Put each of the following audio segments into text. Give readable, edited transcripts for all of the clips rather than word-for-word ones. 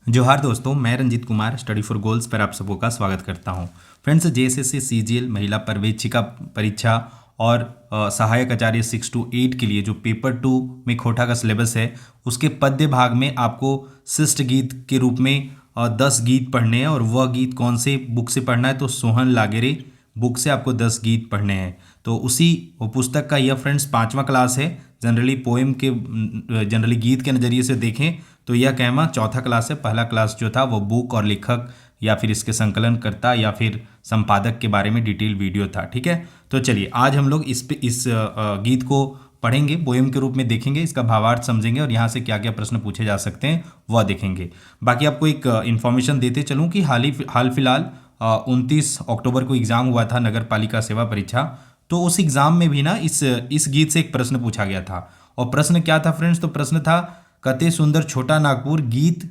जोहार दोस्तों, मैं Ranjit Kumar study for goals पर आप सबको का स्वागत करता हूं। फ्रेंड्स, जेएसएससी सीजीएल महिला प्रवेशिका परीक्षा और सहायक आचार्य 6 to 8 के लिए जो पेपर 2 में खोटा का सिलेबस है, उसके पद्य भाग में आपको शिष्ट गीत के रूप में 10 गीत पढ़ने हैं। और वह गीत कौन से बुक से पढ़ना है? तो सोहन लागेरे बुक से आपको 10 गीत पढ़ने हैं। तो उसी पुस्तक का यह फ्रेंड्स 5वां क्लास है। जनरली गीत के नज़रिए से देखें तो यह कहमा चौथा क्लास है। पहला क्लास जो था वो बुक और लेखक या फिर इसके संकलनकर्ता या फिर संपादक के बारे में डिटेल वीडियो था। ठीक है, तो चलिए आज हम लोग इस गीत को पढ़ेंगे, पोएम के रूप में देखेंगे, इसका भावार्थ समझेंगे और यहाँ से क्या क्या प्रश्न पूछे जा सकते हैं वह देखेंगे। बाकी आपको एक इन्फॉर्मेशन देते चलूँ कि हाल फिलहाल 29 अक्टूबर को एग्ज़ाम हुआ था नगर पालिका सेवा परीक्षा। तो उस एग्ज़ाम में भी ना इस गीत से एक प्रश्न पूछा गया था। और प्रश्न क्या था फ्रेंड्स? तो प्रश्न था कते सुंदर छोटा नागपुर गीत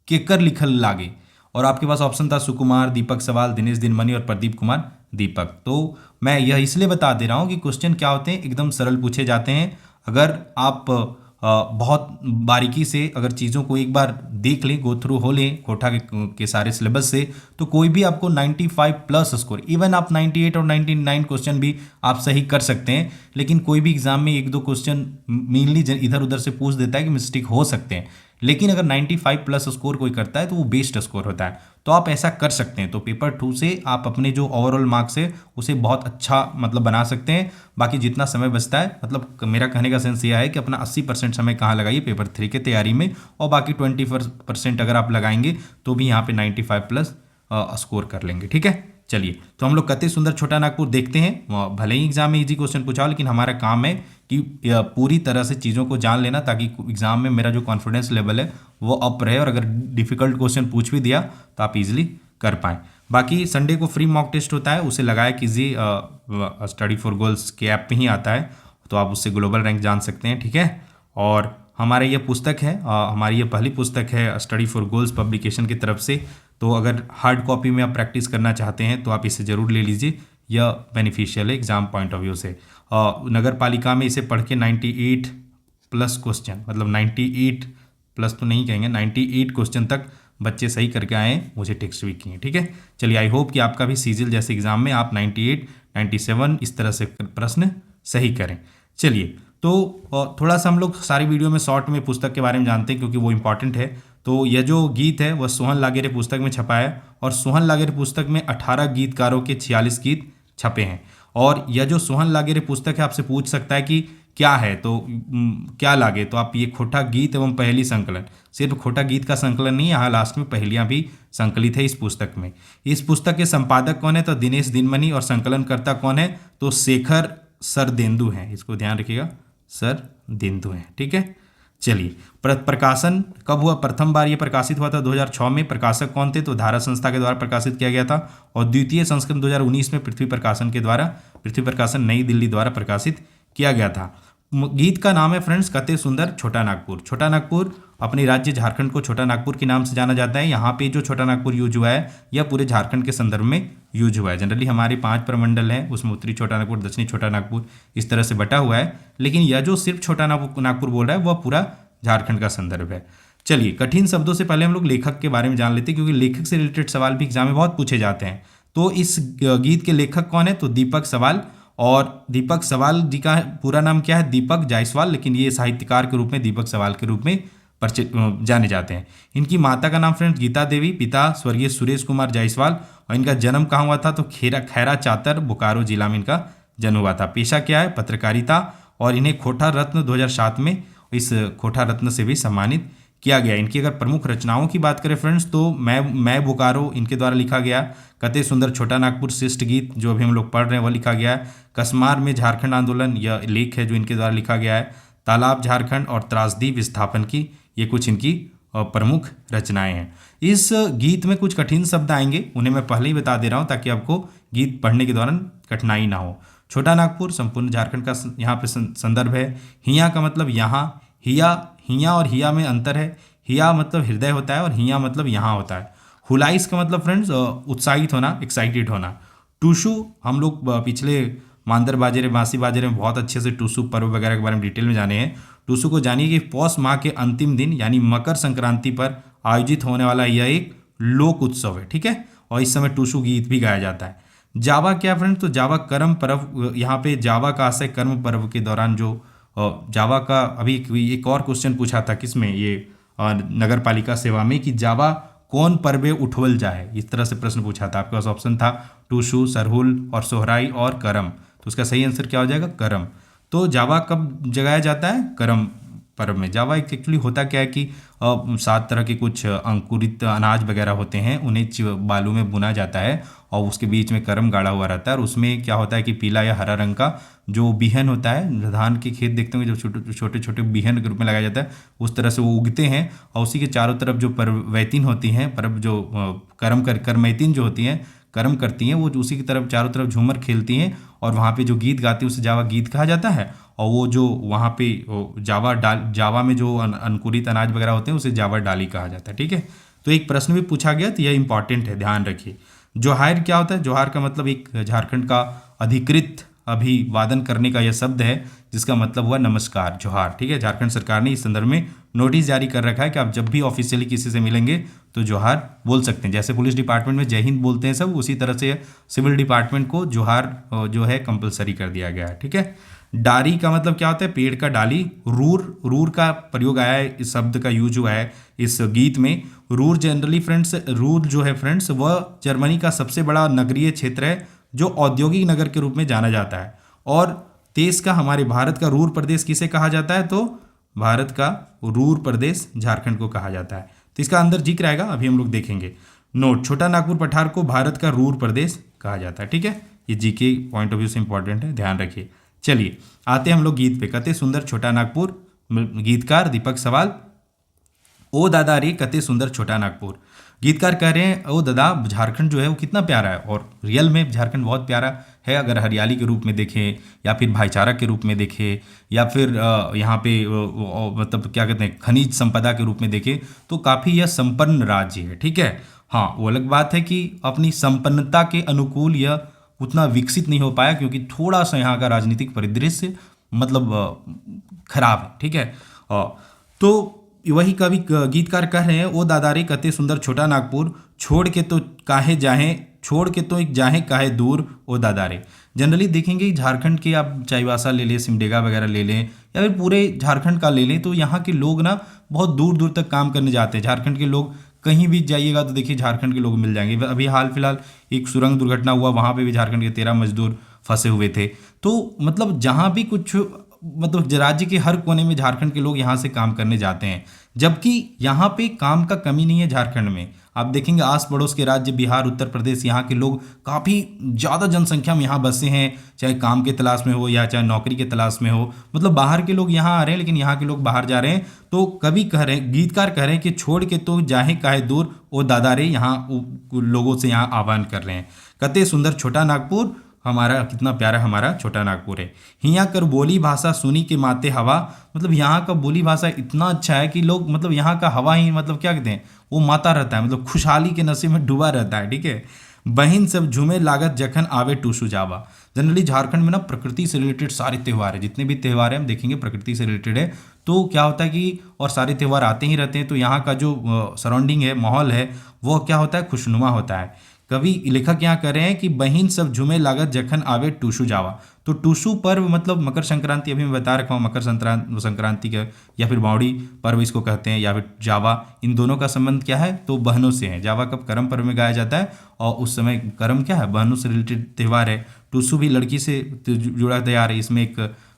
केकर लिखल लागे। और आपके पास ऑप्शन था सुकुमार, दीपक सवाल, दिनेश दिनमणि और प्रदीप कुमार दीपक। तो मैं यह इसलिए बता दे रहा हूँ कि क्वेश्चन क्या होते हैं, एकदम सरल पूछे जाते हैं। अगर आप बहुत बारीकी से अगर चीज़ों को एक बार देख लें, गो थ्रू हो लें कोटा के सारे सिलेबस से, तो कोई भी आपको 95 प्लस स्कोर, इवन आप 98 और 99 क्वेश्चन भी आप सही कर सकते हैं। लेकिन कोई भी एग्जाम में एक दो क्वेश्चन मेनली इधर उधर से पूछ देता है कि मिस्टेक हो सकते हैं। लेकिन अगर 95 प्लस स्कोर कोई करता है तो वो बेस्ट स्कोर होता है। तो आप ऐसा कर सकते हैं। तो पेपर 2 से आप अपने जो ओवरऑल मार्क्स है उसे बहुत अच्छा मतलब बना सकते हैं। बाकी जितना समय बचता है, मतलब मेरा कहने का सेंस यह है कि अपना 80% समय कहाँ लगाइए पेपर 3 की तैयारी में, और बाकी 20% अगर आप लगाएंगे तो भी यहाँ पे 95 प्लस स्कोर कर लेंगे। ठीक है, चलिए तो हम लोग कते सुंदर छोटा नागपुर देखते हैं। भले ही एग्जाम में इजी क्वेश्चन पूछा हो, लेकिन हमारा काम है कि पूरी तरह से चीज़ों को जान लेना, ताकि एग्जाम में मेरा जो कॉन्फिडेंस लेवल है वो अप रहे, और अगर डिफिकल्ट क्वेश्चन पूछ भी दिया तो आप इजीली कर पाएँ। बाकी संडे को फ्री मॉक टेस्ट होता है, उसे लगाया कीजिए, स्टडी फॉर गोल्स के ऐप पे ही आता है, तो आप उससे ग्लोबल रैंक जान सकते हैं। ठीक है, और हमारा ये पुस्तक है, हमारी ये पहली पुस्तक है स्टडी फॉर गोल्स पब्लिकेशन की तरफ से। तो अगर हार्ड कॉपी में आप प्रैक्टिस करना चाहते हैं तो आप इसे ज़रूर ले लीजिए, यह बेनिफिशियल है एग्ज़ाम पॉइंट ऑफ व्यू से। नगर पालिका में इसे पढ़ के 98 प्लस क्वेश्चन, मतलब 98 प्लस तो नहीं कहेंगे, 98 क्वेश्चन तक बच्चे सही करके आए हैं, मुझे टेक्स्ट भी किए। ठीक है, चलिए आई होप कि आपका भी सीजीएल जैसे एग्जाम में आप 98, 97 इस तरह से प्रश्न सही करें। चलिए तो थोड़ा सा हम लोग सारी वीडियो में शॉर्ट में पुस्तक के बारे में जानते हैं, क्योंकि वो इंपॉर्टेंट है। तो यह जो गीत है वह सोहन लागेरे पुस्तक में छपा है, और सोहन लागेरे पुस्तक में 18 गीतकारों के 46 गीत छपे हैं। और यह जो सोहन लागेरे पुस्तक है, आपसे पूछ सकता है कि क्या है, तो क्या लागे, तो आप ये खोटा गीत एवं पहेली संकलन, सिर्फ खोटा गीत का संकलन नहीं, यहाँ लास्ट में पहेलियाँ भी संकलित है इस पुस्तक में। इस पुस्तक के संपादक कौन है? तो दिनेश दिनमणि। और संकलनकर्ता कौन है? तो शेखर सरदेंदु हैं, इसको ध्यान रखिएगा, सरदेंदु हैं। ठीक है, चलिए प्रकाशन कब हुआ? प्रथम बार ये प्रकाशित हुआ था 2006 में। प्रकाशक कौन थे? तो धारा संस्था के द्वारा प्रकाशित किया गया था। और द्वितीय संस्करण 2019 में पृथ्वी प्रकाशन नई दिल्ली द्वारा प्रकाशित किया गया था। गीत का नाम है फ्रेंड्स कते सुंदर छोटा नागपुर। छोटा नागपुर अपने राज्य झारखंड को छोटा नागपुर के नाम से जाना जाता है। यहाँ पे जो छोटा नागपुर यूज हुआ है यह पूरे झारखंड के संदर्भ में यूज हुआ है। जनरली हमारे 5 प्रमंडल हैं, उसमें उत्तरी छोटा नागपुर, दक्षिणी छोटा नागपुर इस तरह से बटा हुआ है, लेकिन यह जो सिर्फ छोटा नागपुर बोल रहा है वह पूरा झारखंड का संदर्भ है। चलिए कठिन शब्दों से पहले हम लोग लेखक के बारे में जान लेते हैं, क्योंकि लेखक से रिलेटेड सवाल भी एग्जाम में बहुत पूछे जाते हैं। तो इस गीत के लेखक कौन है? तो दीपक सवाल। और दीपक सवाल जी का पूरा नाम क्या है? दीपक जायसवाल, लेकिन ये साहित्यकार के रूप में दीपक सवाल के रूप में जाने जाते हैं। इनकी माता का नाम फ्रेंड्स गीता देवी, पिता स्वर्गीय सुरेश कुमार जायसवाल। और इनका जन्म कहाँ हुआ था? तो खैरा चातर बोकारो जिला में इनका जन्म हुआ था। पेशा क्या है? पत्रकारिता। और इन्हें खोटा रत्न 2007 में इस खोटा रत्न से भी सम्मानित किया गया। इनकी अगर प्रमुख रचनाओं की बात करें फ्रेंड्स, तो मैं बोकारो इनके द्वारा लिखा गया। कते सुंदर छोटा नागपुर शिष्ट गीत जो अभी हम लोग पढ़ रहे हैं वह लिखा गया है। कसमार में झारखंड आंदोलन यह लेख है जो इनके द्वारा लिखा गया है। तालाब झारखंड और त्रासदी विस्थापन की, ये कुछ इनकी प्रमुख रचनाएं हैं। इस गीत में कुछ कठिन शब्द आएंगे, उन्हें मैं पहले ही बता दे रहा हूँ ताकि आपको गीत पढ़ने के दौरान कठिनाई ना हो। छोटा नागपुर संपूर्ण झारखंड का यहाँ पे संदर्भ है। हिया का मतलब यहाँ, हिया और हिया में अंतर है। हिया मतलब हृदय होता है और हिया मतलब यहाँ होता है। हुलाइस का मतलब फ्रेंड्स उत्साहित होना, एक्साइटेड होना। टूसू हम लोग पिछले मांदर बाजेरे बांसी बाजेरे में बहुत अच्छे से टूसू पर्व वगैरह के बारे में डिटेल में जाने हैं। टूसू को जानिए कि पौष माह के अंतिम दिन यानी मकर संक्रांति पर आयोजित होने वाला यह एक लोक उत्सव है, ठीक है। और इस समय टूसू गीत भी गाया जाता है। जावा क्या फ्रेंड, तो जावा कर्म पर्व, यहाँ पे जावा का आशय कर्म पर्व के दौरान जो जावा का अभी एक और क्वेश्चन पूछा था किसमें, ये नगर पालिका सेवा में, कि जावा कौन पर्वे उठवल जाए, इस तरह से प्रश्न पूछा था। आपके पास ऑप्शन था टूसू, सरहुल और सोहराई और करम। तो उसका सही आंसर क्या हो जाएगा, करम। तो जावा कब जगाया जाता है, करम पर्व में। जावा एक एक्चुअली होता क्या है कि 7 तरह के कुछ अंकुरित अनाज वगैरह होते हैं, उन्हें बालू में बुना जाता है और उसके बीच में करम गाड़ा हुआ रहता है। और उसमें क्या होता है कि पीला या हरा रंग का जो बिहन होता है, धान के खेत देखते होंगे जो छोटे छोटे बिहन के रूप में लगाया जाता है, उस तरह से वो उगते हैं। और उसी के चारों तरफ जो परवैतिन होती हैं, परब जो करमैतिन जो होती हैं, कर्म करती हैं, वो उसी की तरफ चारों तरफ झूमर खेलती हैं और वहाँ पे जो गीत गाती है उसे जावा गीत कहा जाता है। और वो जो वहाँ पे जावा में जो अंकुरित अनाज वगैरह होते हैं उसे जावा डाली कहा जाता है, ठीक है। तो एक प्रश्न भी पूछा गया, तो यह इंपॉर्टेंट है, ध्यान रखिए। जोहार क्या होता है, जोहार का मतलब एक झारखंड का अधिकृत अभिवादन करने का यह शब्द है, जिसका मतलब हुआ नमस्कार, जोहार, ठीक है। झारखंड सरकार ने इस संदर्भ में नोटिस जारी कर रखा है कि आप जब भी ऑफिशियली किसी से मिलेंगे तो जोहार बोल सकते हैं। जैसे पुलिस डिपार्टमेंट में जय हिंद बोलते हैं सब, उसी तरह से सिविल डिपार्टमेंट को जोहार जो है कंपलसरी कर दिया गया है, ठीक है। डारी का मतलब क्या होता है, पेड़ का डाली। रूर का प्रयोग आया है, इस शब्द का यूज हुआ है इस गीत में। रूर जनरली फ्रेंड्स, रूर जो है फ्रेंड्स, वह जर्मनी का सबसे बड़ा नगरीय क्षेत्र है जो औद्योगिक नगर के रूप में जाना जाता है। और देश का, हमारे भारत का रूर प्रदेश किसे कहा जाता है, तो भारत का रूर प्रदेश झारखंड को कहा जाता है। तो इसका अंदर जिक्र आएगा, अभी हम लोग देखेंगे। नोट, छोटा नागपुर पठार को भारत का रूर प्रदेश कहा जाता है, ठीक है। ये जीके पॉइंट ऑफ व्यू से इंपॉर्टेंट है, ध्यान रखिए। चलिए आते हैं हम लोग गीत पे। कते सुंदर छोटा नागपुर, गीतकार दीपक सवाल। ओ दादा रे कते सुंदर छोटा नागपुर, गीतकार कह रहे हैं ओ दादा झारखंड जो है वो कितना प्यारा है। और रियल में झारखंड बहुत प्यारा है, अगर हरियाली के रूप में देखें या फिर भाईचारा के रूप में देखें या फिर यहाँ पे मतलब क्या कहते हैं खनिज संपदा के रूप में देखें तो काफ़ी यह संपन्न राज्य है, ठीक है। हाँ, वो अलग बात है कि अपनी संपन्नता के अनुकूल यह उतना विकसित नहीं हो पाया, क्योंकि थोड़ा सा यहाँ का राजनीतिक परिदृश्य मतलब खराब है, ठीक है। तो वही कवि गीतकार कह रहे हैं ओ दादा रे कते सुंदर छोटा नागपुर, छोड़ के तो एक जाहे काहे दूर ओ दादा रे। जनरली देखेंगे झारखंड के, आप चाईबासा ले लें, सिमडेगा वगैरह ले लें या फिर पूरे झारखंड का ले लें, तो यहाँ के लोग ना बहुत दूर दूर तक काम करने जाते हैं। झारखंड के लोग कहीं भी जाइएगा तो देखिए झारखंड के लोग मिल जाएंगे। अभी हाल फिलहाल एक सुरंग दुर्घटना हुआ, वहाँ पे भी झारखंड के 13 मजदूर फंसे हुए थे। तो मतलब जहाँ भी कुछ मतलब राज्य के हर कोने में झारखंड के लोग यहाँ से काम करने जाते हैं, जबकि यहाँ पे काम का कमी नहीं है झारखंड में। आप देखेंगे आस पड़ोस के राज्य बिहार, उत्तर प्रदेश, यहाँ के लोग काफ़ी ज़्यादा जनसंख्या में यहाँ बसे हैं, चाहे काम के तलाश में हो या चाहे नौकरी के तलाश में हो। मतलब बाहर के लोग यहाँ आ रहे हैं लेकिन यहाँ के लोग बाहर जा रहे हैं। तो कवि कह रहे हैं, गीतकार कह रहे हैं कि छोड़ के तो जाहे काहे दूर ओ दादा रे, यहाँ लोगों से यहाँ आह्वान कर रहे हैं। कते सुंदर छोटा नागपुर, हमारा कितना प्यारा हमारा छोटा नागपुर है। हियाँ कर बोली भाषा सुनी के माते हवा, मतलब यहाँ का बोली भाषा इतना अच्छा है कि लोग मतलब यहाँ का हवा ही मतलब क्या कहते हैं वो माता रहता है, मतलब खुशहाली के नशे में डूबा रहता है, ठीक है। बहिन सब झूमे लागत जखन आवे टूसू जावा। जनरली झारखंड में ना प्रकृति से रिलेटेड सारे त्यौहार है, जितने भी त्यौहार हैं हम देखेंगे प्रकृति से रिलेटेड है। तो क्या होता है कि और सारे त्यौहार आते ही रहते हैं, तो यहाँ का जो सराउंडिंग है, माहौल है, वो क्या होता है, खुशनुमा होता है। कवि लेखक यहाँ कह रहे हैं कि बहिन सब झूमे लागत जखन आवे टूसू जावा। तो टूसू पर्व मतलब मकर संक्रांति, अभी मैं बता रखा हूँ, मकर संक्रांति का या फिर बावड़ी पर्व इसको कहते हैं, या फिर जावा, इन दोनों का संबंध क्या है, तो बहनों से है। जावा कब करम पर्व में गाया जाता है और उस समय करम क्या है, बहनों से रिलेटेड त्यौहार है। टूसू भी लड़की से जुड़ा त्यौहार है। इसमें एक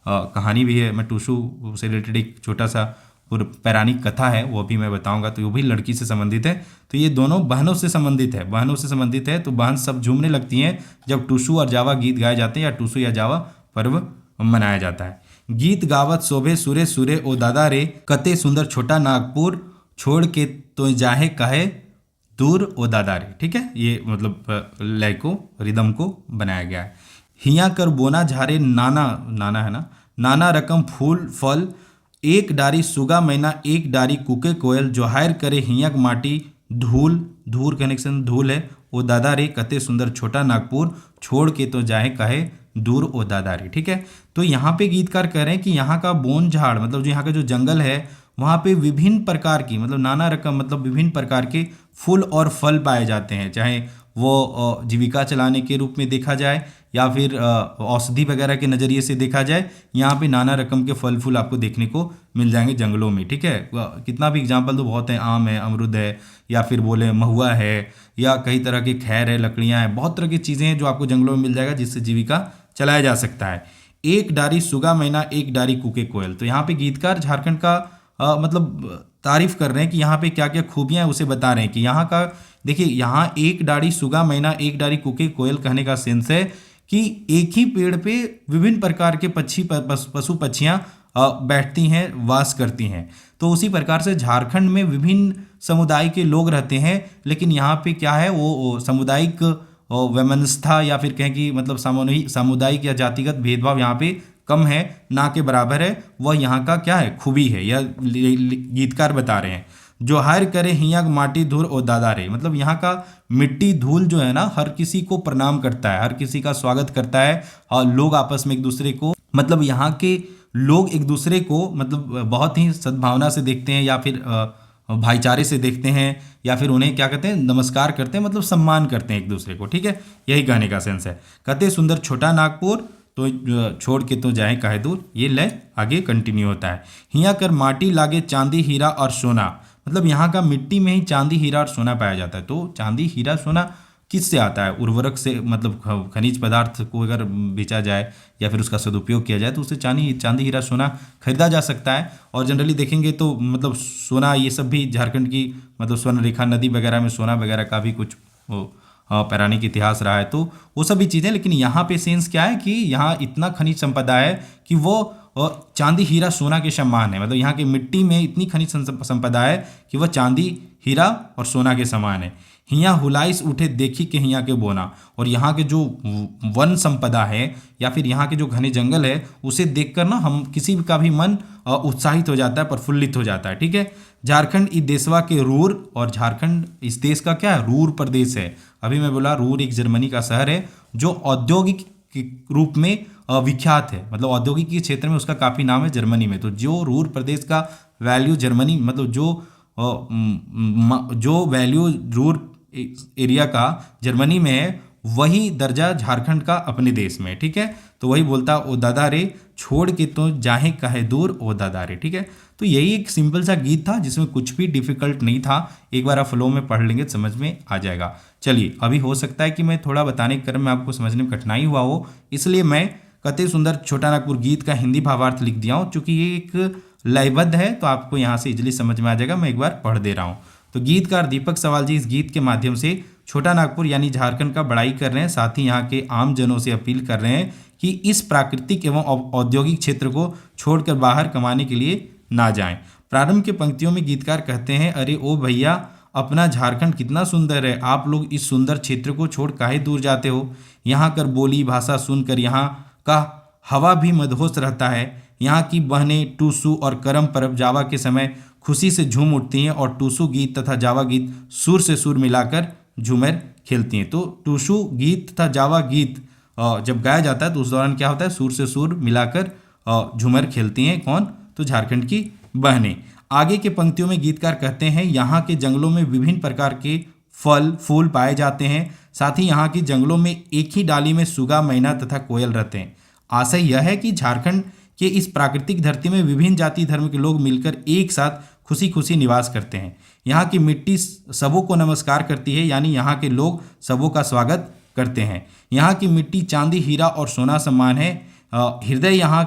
कहानी भी है, मैं टूसू से रिलेटेड एक छोटा सा पौराणिक कथा है, वो भी मैं बताऊंगा, तो वो भी लड़की से संबंधित है। तो ये दोनों बहनों से संबंधित है, तो बहन सब झूमने लगती हैं जब टूसू और जावा गीत गाए जाते हैं या टूसू या जावा पर्व मनाया जाता है। गीत गावत शोभे सुरे सुरे ओ दादा रे, कते सुंदर छोटा नागपुर, छोड़ के तो जाहे काहे दूर ओ दादा रे, ठीक है। ये मतलब लय को, रिदम को बनाया गया है। हिया कर बोना झारे नाना है ना, नाना रकम फूल फल, एक डारी सुगा मैना एक डारी कुके कोयल, जोहार करे हियक माटी धूल कनेक्शन धूल है ओ दादा रे कते सुंदर छोटा नागपुर, छोड़ के तो जाहे काहे दूर ओ दादा रे। ठीक है, तो यहाँ पे गीतकार कह रहे हैं कि यहाँ का बोन झाड़ मतलब जो यहाँ का जो जंगल है वहाँ पे विभिन्न प्रकार की मतलब नाना रकम मतलब विभिन्न प्रकार के फूल और फल पाए जाते हैं, चाहे वो जीविका चलाने के रूप में देखा जाए या फिर औषधि वगैरह के नज़रिए से देखा जाए। यहाँ पे नाना रकम के फल फूल आपको देखने को मिल जाएंगे जंगलों में। ठीक है, कितना भी एग्जाम्पल तो बहुत है, आम है, अमरूद है, या फिर बोले महुआ है, या कई तरह के खैर है, लकड़ियाँ हैं, बहुत तरह की चीज़ें हैं जो आपको जंगलों में मिल जाएगा जिससे जीविका चलाया जा सकता है। एक डारी सुगा मैना एक डारी कूके कोयल। तो यहाँ पे गीतकार झारखंड का मतलब तारीफ कर रहे हैं कि यहाँ पे क्या क्या खूबियाँ हैं उसे बता रहे हैं कि यहाँ का देखिए, यहाँ एक डारी सुगा मैना एक डारी कूके कोयल कहने का सेंस है कि एक ही पेड़ पे विभिन्न प्रकार के पशु पक्षियाँ बैठती हैं, वास करती हैं। तो उसी प्रकार से झारखंड में विभिन्न समुदाय के लोग रहते हैं, लेकिन यहाँ पे क्या है वो सामुदायिक वैमनस्यता या फिर कहें कि मतलब सामुदायिक या जातिगत भेदभाव यहाँ पे कम है, ना के बराबर है। वह यहाँ का क्या है, खूबी है, यह गीतकार बता रहे हैं। जो हायर करे हियाँ माटी धूल ओ दादा रे, मतलब यहाँ का मिट्टी धूल जो है ना हर किसी को प्रणाम करता है, हर किसी का स्वागत करता है, और लोग आपस में एक दूसरे को मतलब यहाँ के लोग एक दूसरे को मतलब बहुत ही सद्भावना से देखते हैं या फिर भाईचारे से देखते हैं, या फिर उन्हें क्या कहते हैं, नमस्कार करते हैं, मतलब सम्मान करते हैं एक दूसरे को। ठीक है, यही कहने का सेंस है। कहते सुंदर छोटा नागपुर तो छोड़ के तो जाए काहे दूर, ये लय आगे कंटिन्यू होता है। हिया कर माटी लागे चांदी हीरा और सोना, मतलब यहाँ का मिट्टी में ही चांदी हीरा और सोना पाया जाता है। तो चांदी हीरा सोना किससे आता है, उर्वरक से, मतलब खनिज पदार्थ को अगर बेचा जाए या फिर उसका सदुपयोग किया जाए तो उससे चांदी हीरा सोना खरीदा जा सकता है। और जनरली देखेंगे तो मतलब सोना ये सब भी झारखंड की मतलब स्वर्ण रेखा नदी वगैरह में सोना वगैरह का भी कुछ पौराणिक इतिहास रहा है, तो वो सभी चीज़ें। लेकिन यहाँ पे सेंस क्या है कि यहाँ इतना खनिज संपदा है कि वो चांदी हीरा सोना के समान है, मतलब यहाँ की मिट्टी में इतनी खनिज संपदा है कि वह चांदी हीरा और सोना के समान है। हिया हुलाइस उठे देखी के हिया के बोना, और यहाँ के जो वन संपदा है या फिर यहाँ के जो घने जंगल है उसे देखकर ना हम किसी का भी मन उत्साहित हो जाता है, प्रफुल्लित हो जाता है। ठीक है, झारखंड इस देशवा के रूर, और झारखंड इस देश का क्या है, रूर प्रदेश है। अभी मैं बोला रूर एक जर्मनी का शहर है जो औद्योगिक के रूप में विख्यात है, मतलब औद्योगिक के क्षेत्र में उसका काफ़ी नाम है जर्मनी में। तो जो रूर प्रदेश का वैल्यू जर्मनी मतलब जो वैल्यू रूर एरिया का जर्मनी में है वही दर्जा झारखंड का अपने देश में। ठीक है, तो वही बोलता ओ दादा रे छोड़ के तो जाहे कहे दूर ओ दादा रे। ठीक है, तो यही एक सिंपल सा गीत था जिसमें कुछ भी डिफिकल्ट नहीं था, एक बार आप फ्लो में पढ़ लेंगे तो समझ में आ जाएगा। चलिए, अभी हो सकता है कि मैं थोड़ा बताने के क्रम में आपको समझने में कठिनाई हुआ हो, इसलिए मैं कते सुंदर छोटा नागपुर गीत का हिंदी भावार्थ लिख दिया हूँ। चूँकि ये एक लयबद्ध है तो आपको यहाँ से इजिली समझ में आ जाएगा। मैं एक बार पढ़ दे रहा हूँ। तो गीतकार दीपक सवाल जी इस गीत के माध्यम से छोटा नागपुर यानी झारखंड का बड़ाई कर रहे हैं, साथ ही यहाँ के आम जनों से अपील कर रहे हैं कि इस प्राकृतिक एवं औद्योगिक क्षेत्र को छोड़कर बाहर कमाने के लिए ना जाएं। प्रारंभ के पंक्तियों में गीतकार कहते हैं, अरे ओ भैया अपना झारखंड कितना सुंदर है, आप लोग इस सुंदर क्षेत्र को छोड़ काहे दूर जाते हो। यहाँ कर बोली भाषा सुनकर यहाँ का हवा भी मदहोश रहता है। यहाँ की बहनें टूसू और करम परब जावा के समय खुशी से झूम उठती हैं, और टूसू गीत तथा जावा गीत सुर से सुर मिलाकर झूमर खेलती हैं। तो टूसू गीत तथा जावा गीत जब गाया जाता है तो उस दौरान क्या होता है, सुर से सुर मिलाकर झूमर खेलती हैं। कौन, तो झारखंड की बहनें। आगे के पंक्तियों में गीतकार कहते हैं, यहाँ के जंगलों में विभिन्न प्रकार के फल फूल पाए जाते हैं, साथ ही यहाँ के जंगलों में एक ही डाली में सुगा मैना तथा कोयल रहते हैं। आशय यह है कि झारखंड के इस प्राकृतिक धरती में विभिन्न जाति धर्म के लोग मिलकर एक साथ खुशी खुशी निवास करते हैं। यहाँ की मिट्टी सबों को नमस्कार करती है, यानी यहाँ के लोग सबों का स्वागत करते हैं। यहाँ की मिट्टी चांदी हीरा और सोना समान है। हृदय यहाँ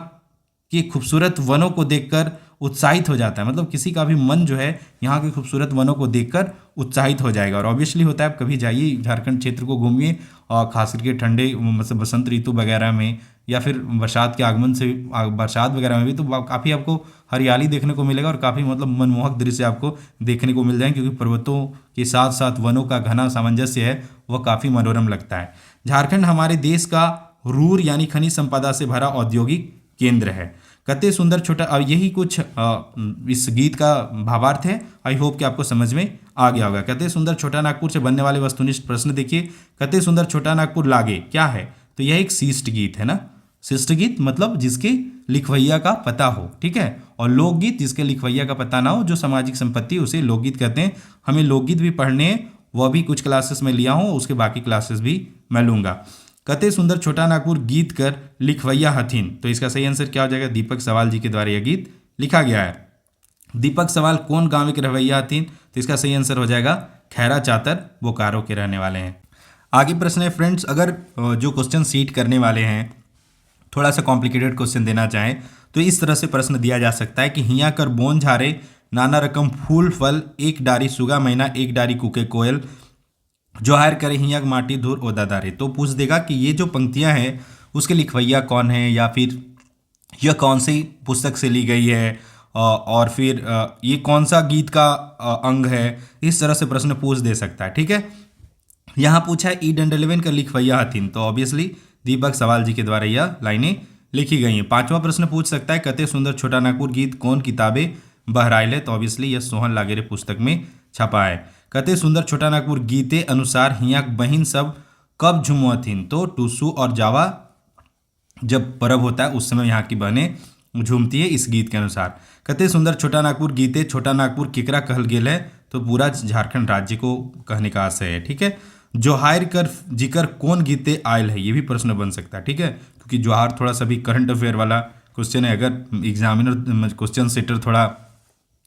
के खूबसूरत वनों को देखकर उत्साहित हो जाता है, मतलब किसी का भी मन जो है यहाँ के खूबसूरत वनों को देखकर उत्साहित हो जाएगा। और ऑब्वियसली होता है, आप कभी जाइए झारखंड क्षेत्र को घूमिए, और खास करके ठंडे मतलब बसंत ऋतु वगैरह में या फिर बरसात के आगमन से बरसात वगैरह में भी तो काफ़ी आपको हरियाली देखने को मिलेगा, और काफ़ी मतलब मनमोहक दृश्य आपको देखने को मिल जाएंगे, क्योंकि पर्वतों के साथ साथ वनों का घना सामंजस्य है वह काफ़ी मनोरम लगता है। झारखंड हमारे देश का रूर यानी खनिज संपदा से भरा औद्योगिक केंद्र है। कते सुंदर छोटा, अब यही कुछ इस गीत का भावार्थ है। आई होप कि आपको समझ में आ गया होगा। कते सुंदर छोटा नागपुर से बनने वाले वस्तुनिष्ठ प्रश्न देखिए। कते सुंदर छोटा नागपुर लागे क्या है, तो यह एक शिष्ट गीत है ना। शिष्ट गीत मतलब जिसके लिखवैया का पता हो, ठीक है। और लोकगीत जिसके लिखवैया का पता ना हो, जो सामाजिक संपत्ति, उसे लोकगीत कहते हैं। हमें लोकगीत भी पढ़ने हैं, वह भी कुछ क्लासेस में लिया हूँ, उसके बाकी क्लासेस भी मैं लूंगा। कते सुंदर छोटा नागपुर गीत कर लिखवैया हथिन, तो इसका सही आंसर क्या हो जाएगा? दीपक सवाल जी के द्वारा यह गीत लिखा गया है। दीपक सवाल कौन गांव के रवैया हथिन, तो इसका सही आंसर हो जाएगा खैरा चातर, बोकारो के रहने वाले हैं। आगे प्रश्न है फ्रेंड्स, अगर जो क्वेश्चन सीट करने वाले हैं थोड़ा सा कॉम्प्लिकेटेड क्वेश्चन देना चाहें तो इस तरह से प्रश्न दिया जा सकता है कि हिया कर बोन झारे नाना रकम फूल फल, एक डारी सुगा महीना, एक डारी कुके कोयल, जोहार करे हिया माटी धूर ओदा दारे। तो पूछ देगा कि ये जो पंक्तियां हैं उसके लिखवैया कौन है, या फिर यह कौन सी पुस्तक से ली गई है, और फिर ये कौन सा गीत का अंग है। इस तरह से प्रश्न पूछ दे सकता है, ठीक है। यहाँ पूछा है ई डंडलेवन का लिखवैया हथिन, तो ऑब्वियसली दीपक सवाल जी के द्वारा यह लाइनें लिखी गई हैं। पांचवा प्रश्न पूछ सकता है कते सुंदर छोटा नागपुर गीत कौन किताबें बहराइले, तो ऑब्वियसली यह सोहन लागेरे पुस्तक में छपा है। कते सुंदर छोटा नागपुर गीते अनुसार हिया बहिन सब कब झुमुअथिन, तो टूसू और जावा जब पर्व होता है उस समय यहाँ की बहनें झूमती है इस गीत के अनुसार। कते सुंदर छोटा नागपुर गीते छोटा नागपुर केकरा कहल गेल है, तो पूरा झारखंड राज्य को कहने का आशय है, ठीक है। जोहार कर जिकर कौन गीते आयल है, ये भी प्रश्न बन सकता है, ठीक है, क्योंकि जोहार थोड़ा सा भी करंट अफेयर वाला क्वेश्चन है। अगर एग्जामिनर क्वेश्चन सेटर थोड़ा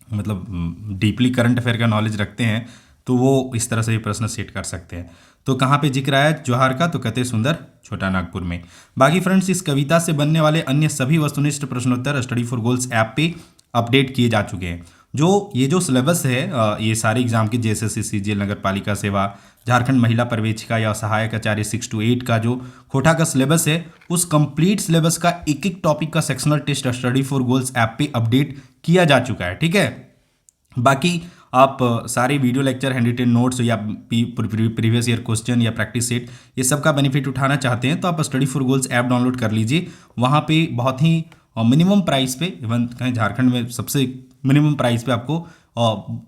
मतलब डीपली करंट अफेयर का नॉलेज रखते हैं तो वो इस तरह से भी प्रश्न सेट कर सकते हैं। तो कहाँ पे जिक्र आया जोहार का, तो कते सुंदर छोटा नागपुर में। बाकी फ्रेंड्स, इस कविता से बनने वाले अन्य सभी वस्तुनिष्ठ प्रश्नोत्तर स्टडी फॉर गोल्स ऐप पे अपडेट किए जा चुके हैं। ये जो सिलेबस है ये सारे एग्जाम की जेएसएससी, सीजीएल, नगर पालिका सेवा, झारखंड महिला पर्यवेक्षिका या सहायक आचार्य 6 to 8 का जो कोटा का सिलेबस है, उस कंप्लीट सिलेबस का एक एक टॉपिक का sectional test study for goals app पे अपडेट किया जा चुका है, ठीक है। बाकी आप सारे video lecture, hand written notes या प्रीवियस ईयर क्वेश्चन या प्रैक्टिस सेट, ये सब का बेनिफिट उठाना चाहते हैं तो आप study for goals app download कर लीजिए। वहाँ पे बहुत ही मिनिमम प्राइस पे, इवन कहीं झारखंड में सबसे मिनिमम प्राइस पे आपको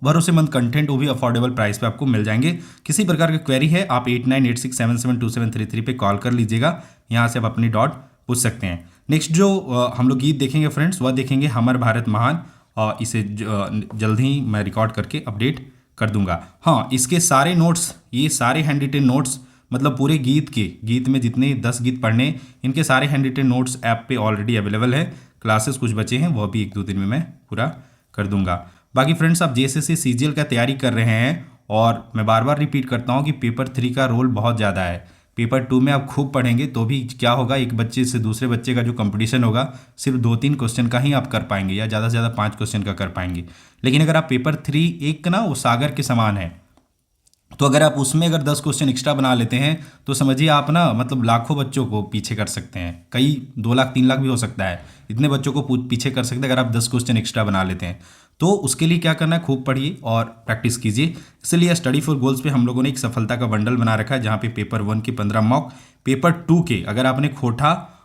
भरोसेमंद कंटेंट, वो भी अफोर्डेबल प्राइस पे आपको मिल जाएंगे। किसी प्रकार की क्वेरी है आप 8986772733 पे कॉल कर लीजिएगा, यहाँ से आप अपनी डॉट पूछ सकते हैं। नेक्स्ट जो हम लोग गीत देखेंगे फ्रेंड्स, वह देखेंगे हमर भारत महान, और इसे जल्द ही मैं रिकॉर्ड करके अपडेट कर दूंगा। हाँ, इसके सारे नोट्स, ये सारे हैंड रिटेन नोट्स, मतलब पूरे गीत में जितने 10 गीत पढ़ने, इनके सारे हैंड रिटेन नोट्स ऐप पे ऑलरेडी अवेलेबल है। क्लासेस कुछ बचे हैं, वह भी 1-2 दिन में मैं पूरा कर दूंगा। बाकी फ्रेंड्स, आप जेएसएससी सीजीएल का तैयारी कर रहे हैं, और मैं बार बार रिपीट करता हूँ कि पेपर 3 का रोल बहुत ज़्यादा है। पेपर 2 में आप खूब पढ़ेंगे तो भी क्या होगा, एक बच्चे से दूसरे बच्चे का जो कंपटीशन होगा, सिर्फ 2-3 क्वेश्चन का ही आप कर पाएंगे, या ज़्यादा से ज़्यादा 5 क्वेश्चन का कर पाएंगे। लेकिन अगर आप पेपर 3 एक ना वो सागर के समान है, तो अगर आप उसमें अगर 10 क्वेश्चन एक्स्ट्रा बना लेते हैं तो समझिए आप ना मतलब लाखों बच्चों को पीछे कर सकते हैं। कई 2 लाख 3 लाख भी हो सकता है, इतने बच्चों को पीछे कर सकते हैं अगर आप 10 क्वेश्चन एक्स्ट्रा बना लेते हैं। तो उसके लिए क्या करना है, खूब पढ़िए और प्रैक्टिस कीजिए। इसलिए स्टडी फॉर गोल्स पे हम लोगों ने एक सफलता का बंडल बना रखा है, जहाँ पे पेपर 1 के 15 मॉक, पेपर 2 के अगर आपने खोटा,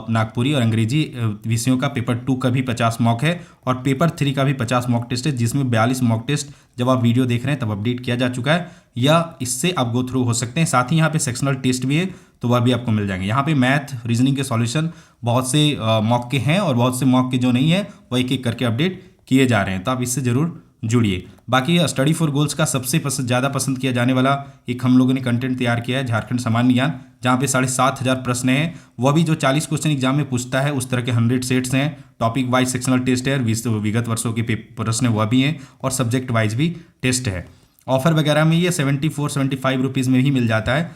नागपुरी और अंग्रेजी विषयों का पेपर 2 का भी 50 मॉक है, और पेपर 3 का भी 50 मॉक टेस्ट है, जिसमें 42 मॉक टेस्ट जब आप वीडियो देख रहे हैं तब अपडेट किया जा चुका है, या इससे आप गो थ्रू हो सकते हैं। साथ ही यहाँ पे सेक्शनल टेस्ट भी है, तो वह भी आपको मिल जाएंगे। यहाँ पे मैथ, रीजनिंग के सॉल्यूशन बहुत से मॉक के हैं, और बहुत से मॉक के जो नहीं है वो एक एक करके अपडेट किए जा रहे हैं, तो आप इससे जरूर जुड़िए। बाकी स्टडी फॉर गोल्स का सबसे ज़्यादा पसंद किया जाने वाला एक हम लोगों ने कंटेंट तैयार किया है, झारखंड सामान्य ज्ञान, जहाँ पे 7,500 प्रश्न हैं, वह भी जो 40 क्वेश्चन एग्जाम में पूछता है उस तरह के 100 सेट्स हैं। टॉपिक वाइज सेक्शनल टेस्ट है, विगत वर्षों के प्रश्न वह भी हैं, और सब्जेक्ट वाइज भी टेस्ट है। ऑफर वगैरह में ये 74-75 रुपीज़ में ही मिल जाता है,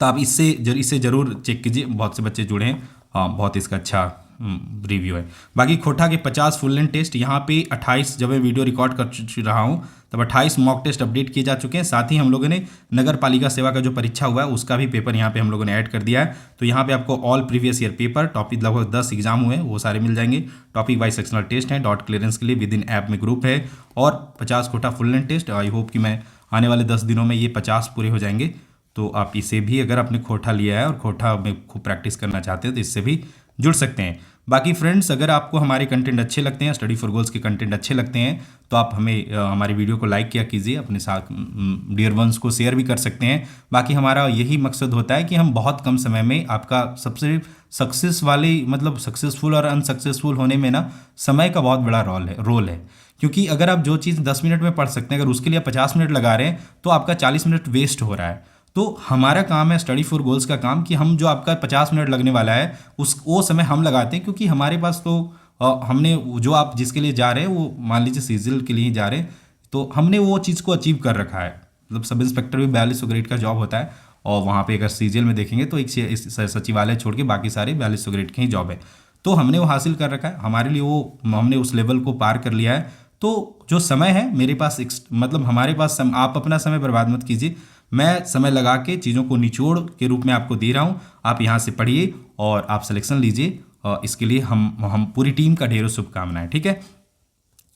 तो आप इससे ज़रूर चेक कीजिए। बहुत से बच्चे जुड़े हैं, हाँ, बहुत इसका अच्छा रिव्यू है। बाकी खोटा के 50 फुल लेंथ टेस्ट, यहाँ पे 28 जब मैं वीडियो रिकॉर्ड कर रहा हूँ तब 28 मॉक टेस्ट अपडेट किए जा चुके हैं। साथ ही हम लोगों ने नगर पालिका सेवा का जो परीक्षा हुआ है उसका भी पेपर यहाँ पे हम लोगों ने ऐड कर दिया है। तो यहाँ पे आपको all previous year paper, topic लगभग 10 एग्जाम हुए हैं, वो सारे मिल जाएंगे। टॉपिक वाइज सेक्शनल टेस्ट है, डॉट क्लियरेंस के लिए विद इन ऐप में ग्रुप है, और 50 खोटा full length test. I hope कि मैं आने वाले 10 दिनों में ये 50 पूरे हो जाएंगे। तो आप इसे भी, अगर आपने खोटा लिया है और खोटा में खूब प्रैक्टिस करना चाहते हैं, तो इससे भी जुड़ सकते हैं। बाकी फ्रेंड्स, अगर आपको हमारे कंटेंट अच्छे लगते हैं, स्टडी फॉर गोल्स के कंटेंट अच्छे लगते हैं, तो आप हमें हमारी वीडियो को लाइक किया कीजिए, अपने साथ डियर वंस को शेयर भी कर सकते हैं। बाकी हमारा यही मकसद होता है कि हम बहुत कम समय में आपका सबसे सक्सेसफुल और अनसक्सेसफुल होने में ना समय का बहुत बड़ा रोल है। क्योंकि अगर आप जो चीज़ 10 मिनट में पढ़ सकते हैं, अगर उसके लिए 50 मिनट लगा रहे हैं तो आपका 40 मिनट वेस्ट हो रहा है। तो हमारा काम है, स्टडी फॉर गोल्स का काम, कि हम जो आपका 50 मिनट लगने वाला है वो समय हम लगाते हैं। क्योंकि हमारे पास तो हमने जो आप जिसके लिए जा रहे हैं, वो मान लीजिए सीजीएल के लिए ही जा रहे हैं, तो हमने वो चीज़ को अचीव कर रखा है। मतलब सब इंस्पेक्टर भी 4200 ग्रेड का जॉब होता है, और वहाँ पे अगर सीजीएल में देखेंगे तो एक सचिवालय छोड़ के बाकी सारे 4200 ग्रेड के ही जॉब है। तो हमने वो हासिल कर रखा है, हमारे लिए वो हमने उस लेवल को पार कर लिया है। तो जो समय है मेरे पास मतलब हमारे पास आप अपना समय बर्बाद मत कीजिए, मैं समय लगा के चीज़ों को निचोड़ के रूप में आपको दे रहा हूँ। आप यहाँ से पढ़िए और आप सिलेक्शन लीजिए, और इसके लिए हम पूरी टीम का ढेरों शुभकामनाएं। ठीक है,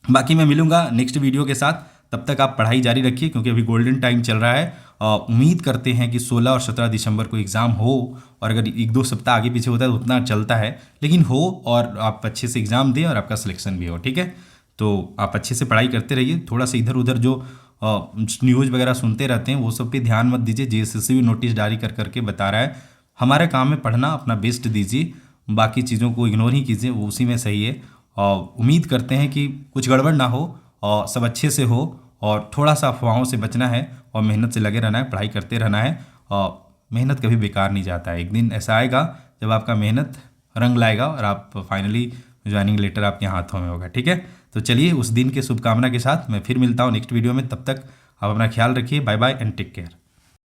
बाकी मैं मिलूंगा नेक्स्ट वीडियो के साथ, तब तक आप पढ़ाई जारी रखिए, क्योंकि अभी गोल्डन टाइम चल रहा है। उम्मीद करते हैं कि 16 और 17 दिसंबर को एग्ज़ाम हो, और अगर 1-2 सप्ताह आगे पीछे होता है तो उतना चलता है, लेकिन हो और आप अच्छे से एग्ज़ाम दें और आपका सिलेक्शन भी हो। ठीक है, तो आप अच्छे से पढ़ाई करते रहिए, थोड़ा सा इधर उधर जो न्यूज़ वगैरह सुनते रहते हैं वो सब पे ध्यान मत दीजिए। जेएसएससी भी नोटिस जारी कर करके बता रहा है, हमारे काम में पढ़ना, अपना बेस्ट दीजिए, बाकी चीज़ों को इग्नोर ही कीजिए, वो उसी में सही है। और उम्मीद करते हैं कि कुछ गड़बड़ ना हो और सब अच्छे से हो, और थोड़ा सा अफवाहों से बचना है और मेहनत से लगे रहना है, पढ़ाई करते रहना है। और मेहनत कभी बेकार नहीं जाता है, एक दिन ऐसा आएगा जब आपका मेहनत रंग लाएगा और आप फाइनली ज्वाइनिंग लेटर आपके हाथों में होगा। ठीक है, तो चलिए उस दिन के शुभकामना के साथ मैं फिर मिलता हूँ नेक्स्ट वीडियो में। तब तक आप अपना ख्याल रखिए, bye bye and take care.